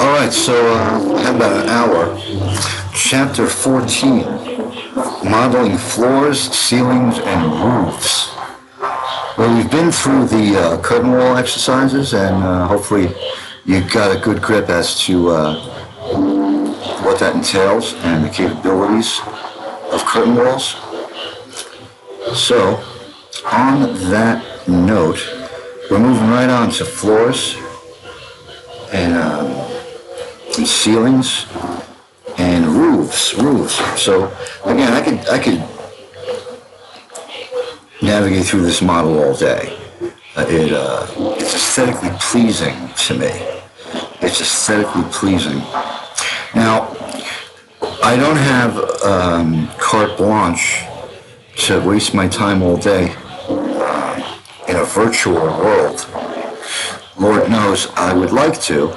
All right, so I have about an hour. Chapter 14, modeling floors, ceilings, and roofs. Well, we've been through the curtain wall exercises, and hopefully you got a good grip as to what that entails and the capabilities of curtain walls. So, on that note, we're moving right on to floors and ceilings and roofs. So again, I could navigate through this model all day. It's aesthetically pleasing to me. It's aesthetically pleasing. Now, I don't have carte blanche to waste my time all day in a virtual world. Lord knows I would like to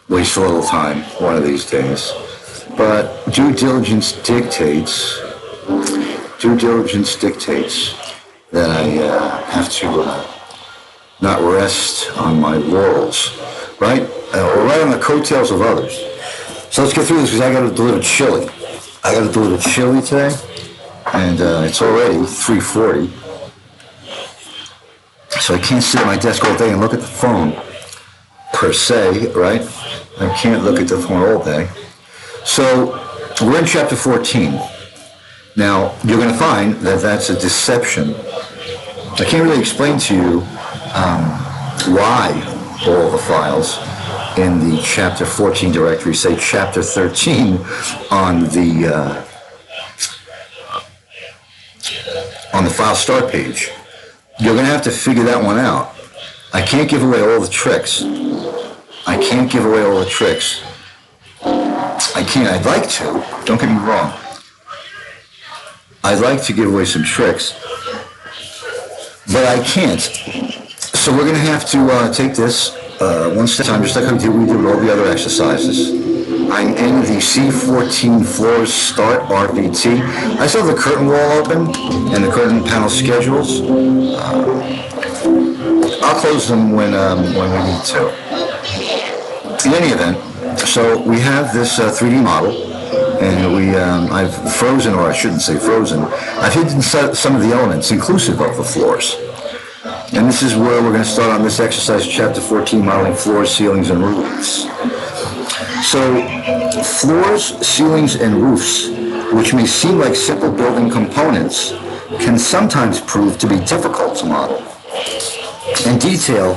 waste a little time one of these days, but due diligence dictates that I have to not rest on my laurels, right? Or right on the coattails of others. So let's get through this because I got to deliver chili. I got to deliver chili today, and it's already 3:40. So I can't sit at my desk all day and look at the phone, per se, right? I can't look at the phone all day. So we're in chapter 14. Now, you're going to find that that's a deception. I can't really explain to you why all the files in the chapter 14 directory say chapter 13 on the file start page. You're going to have to figure that one out. I can't give away all the tricks. I can't. I'd like to. Don't get me wrong. I'd like to give away some tricks, but I can't. So we're going to have to take this one step at a time, just like we do with all the other exercises. I'm in the C14 floors start RVT. I still have the curtain wall open and the curtain panel schedules. I'll close them when we need to. In any event, so we have this 3D model, and I've frozen, or I shouldn't say frozen, I've hidden some of the elements inclusive of the floors. And this is where we're going to start on this exercise, chapter 14, modeling floors, ceilings, and roofs. So, floors, ceilings, and roofs, which may seem like simple building components, can sometimes prove to be difficult to model and detail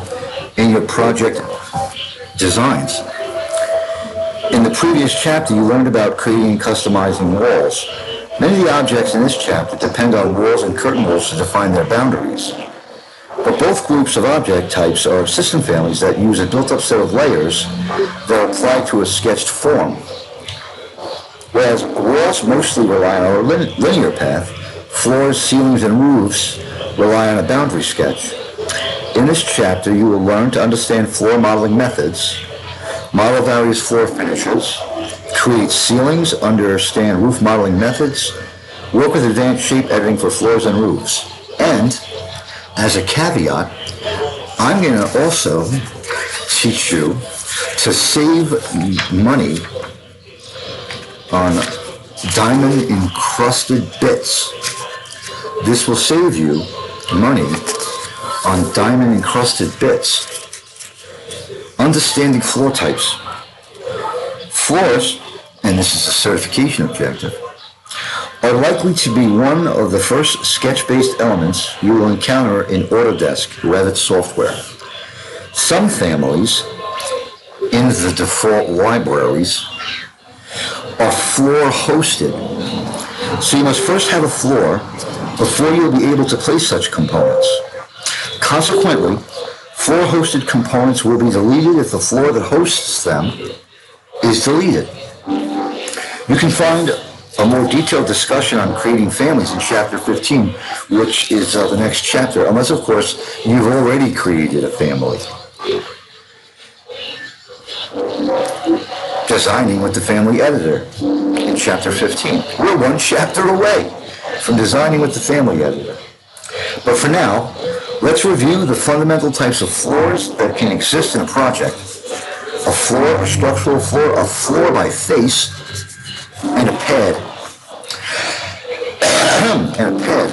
in your project designs. In the previous chapter, you learned about creating and customizing walls. Many of the objects in this chapter depend on walls and curtain walls to define their boundaries. But both groups of object types are system families that use a built-up set of layers that apply to a sketched form. Whereas walls mostly rely on a linear path, floors, ceilings, and roofs rely on a boundary sketch. In this chapter, you will learn to understand floor modeling methods, model various floor finishes, create ceilings, understand roof modeling methods, work with advanced shape editing for floors and roofs. And, as a caveat, I'm going to also teach you to save money on diamond encrusted bits. This will save you money on diamond encrusted bits. Understanding floor types. Floors, and this is a certification objective, are likely to be one of the first sketch-based elements you will encounter in Autodesk REVIT software. Some families in the default libraries are floor-hosted, so you must first have a floor before you'll be able to place such components. Consequently, floor-hosted components will be deleted if the floor that hosts them is deleted. You can find a more detailed discussion on creating families in chapter 15, which is the next chapter, unless, of course, you've already created a family. Designing with the family editor in chapter 15. We're one chapter away from designing with the family editor. But for now, let's review the fundamental types of floors that can exist in a project. a floor, a structural floor, a floor by face, and a pad. And a pad.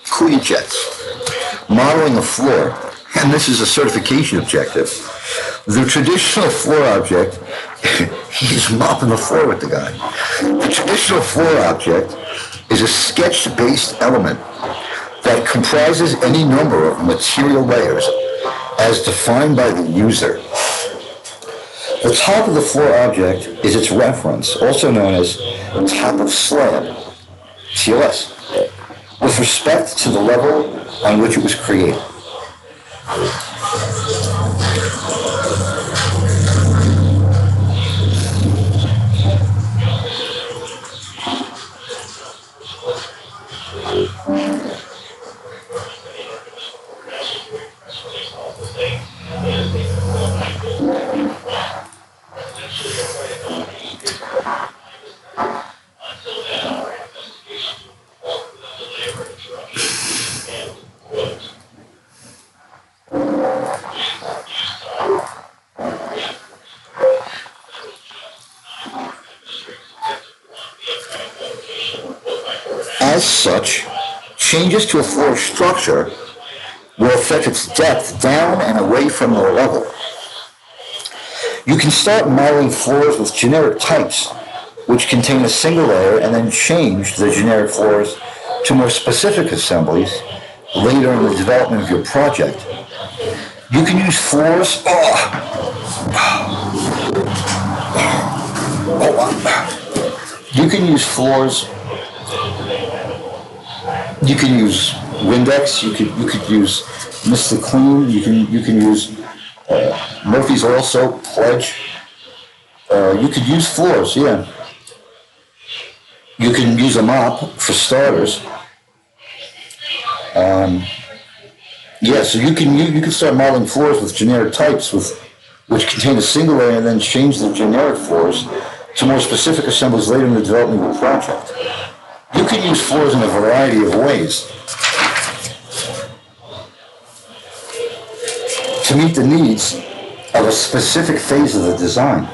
Cooling jets. Modeling a floor, and this is a certification objective. The traditional floor object, he's mopping the floor with the guy. The traditional floor object is a sketch-based element that comprises any number of material layers as defined by the user. The top of the floor object is its reference, also known as top of slab, TOS, with respect to the level on which it was created. As such, changes to a floor structure will affect its depth down and away from the level. You can start modeling floors with generic types, which contain a single layer, and then change the generic floors to more specific assemblies later in the development of your project. You can use floors. You can use floors. You can use Windex. You could use Mr. Clean. You can use Murphy's Oil Soap, Pledge. You could use floors, yeah. You can use a mop for starters. Yeah, so you can start modeling floors with generic types which contain a single layer, and then change the generic floors to more specific assemblies later in the development of your project. You can use floors in a variety of ways to meet the needs of a specific phase of the design.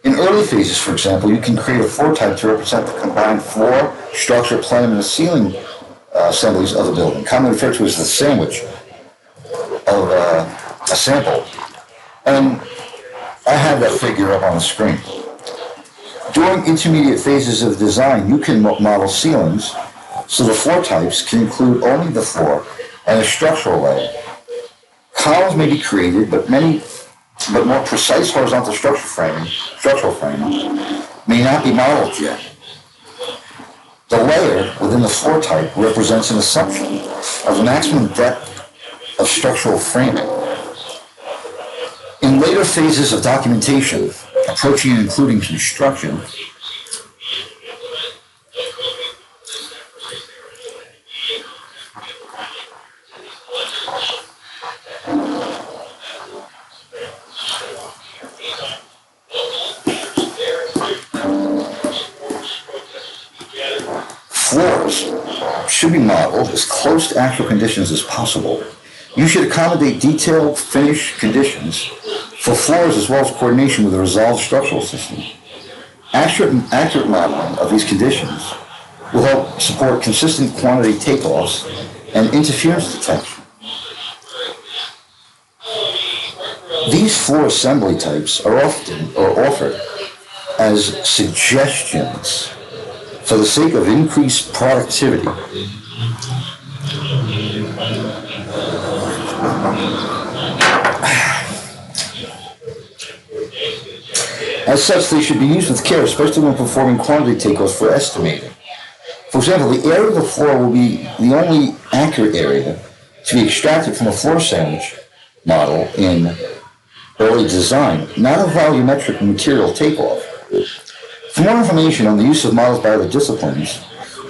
In early phases, for example, you can create a floor type to represent the combined floor, structure, plan, and the ceiling assemblies of the building, commonly referred to as the sandwich of a sample. And I have that figure up on the screen. During intermediate phases of design, you can model ceilings, so the floor types can include only the floor and a structural layer. Columns may be created, but more precise horizontal structural framing may not be modeled yet. The layer within the floor type represents an assumption of the maximum depth of structural framing. In later phases of documentation, approaching and including construction, floors should be modeled as close to actual conditions as possible. You should accommodate detailed finish conditions for floors as well as coordination with a resolved structural system. Accurate modeling of these conditions will help support consistent quantity takeoffs and interference detection. These floor assembly types are offered as suggestions for the sake of increased productivity. As such, they should be used with care, especially when performing quantity takeoffs for estimating. For example, the area of the floor will be the only accurate area to be extracted from a floor sandwich model in early design, not a volumetric material takeoff. For more information on the use of models by other disciplines,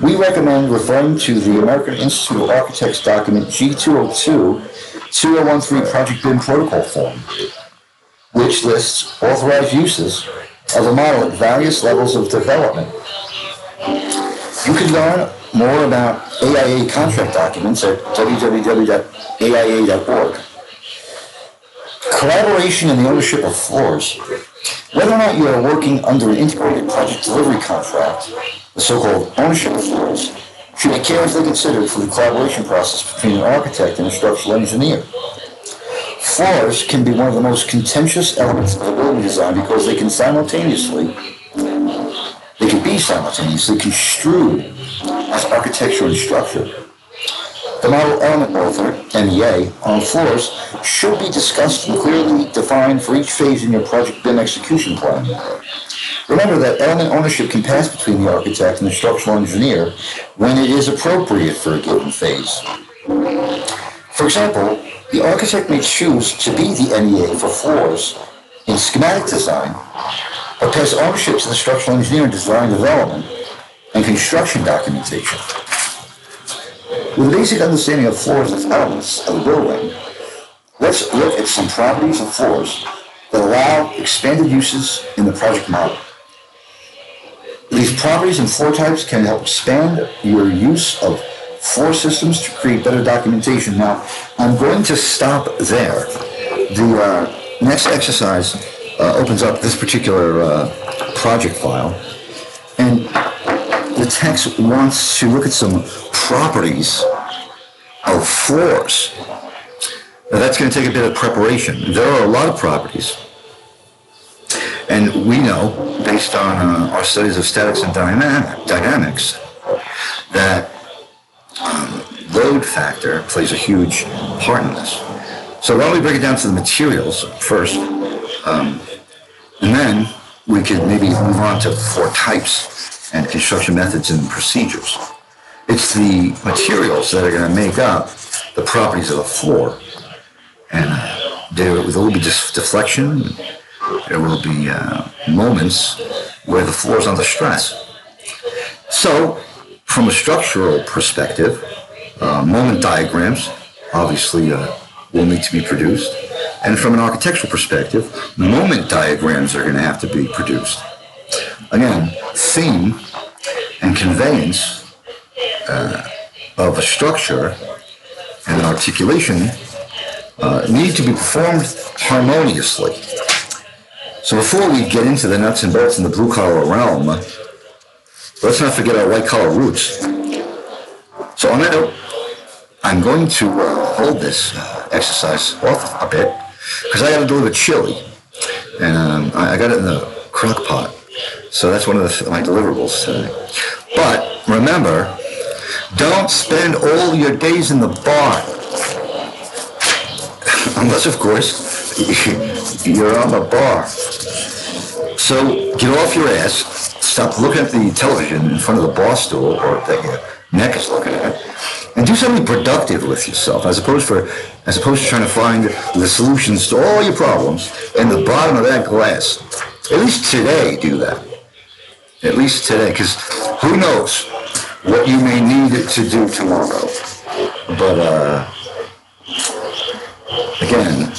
we recommend referring to the American Institute of Architects document G202-2013 Project BIM Protocol Form, which lists authorized uses of the model at various levels of development. You can learn more about AIA contract documents at www.aia.org. Collaboration and the ownership of floors. Whether or not you are working under an integrated project delivery contract, the so-called ownership of floors, should be carefully considered for the collaboration process between an architect and a structural engineer. Floors can be one of the most contentious elements of a building design because they can be simultaneously construed as architecture and structure. The model element author, MEA, on floors should be discussed and clearly defined for each phase in your project BIM execution plan. Remember that element ownership can pass between the architect and the structural engineer when it is appropriate for a given phase. For example, the architect may choose to be the MEA for floors in schematic design, but pass ownership to the structural engineer in design development and construction documentation. With a basic understanding of floors as elements of a building, let's look at some properties of floors that allow expanded uses in the project model. These properties and floor types can help expand your use of floor systems to create better documentation. Now, I'm going to stop there. The next exercise opens up this particular project file, and the text wants to look at some properties of floors. Now, that's going to take a bit of preparation. There are a lot of properties, and we know, based on our studies of statics and dynamics, that load factor plays a huge part in this. So why don't we break it down to the materials first, and then we could maybe move on to floor types and construction methods and procedures. It's the materials that are going to make up the properties of the floor, and there will be deflection. There will be moments where the floor is under stress. So, from a structural perspective, moment diagrams obviously will need to be produced. And from an architectural perspective, moment diagrams are going to have to be produced. Again, theme and conveyance of a structure and an articulation need to be performed harmoniously. So before we get into the nuts and bolts in the blue-collar realm, let's not forget our white-collar roots. So on that note, I'm going to hold this exercise off a bit because I got to deliver chili, and I got it in the crock pot. So that's one of my deliverables today. But remember, don't spend all your days in the bar, unless, of course, you're on the bar. So get off your ass, stop looking at the television in front of the bar stool or that your neck is looking at, and do something productive with yourself, as opposed to trying to find the solutions to all your problems in the bottom of that glass. At least today, do that. At least today, because who knows what you may need to do tomorrow. But again,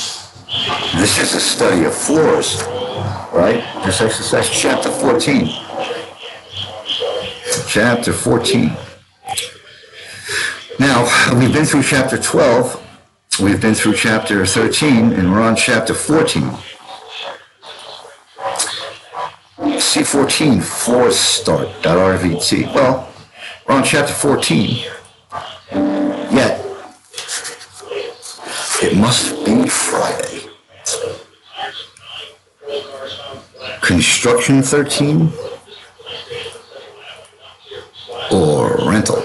this is a study of floors, right? This exercise, chapter 14. Chapter 14. Now, we've been through chapter 12, we've been through chapter 13, and we're on chapter 14. C14, floors start.rvt. Well, we're on chapter 14, yet it must be Friday. Construction 13 or rental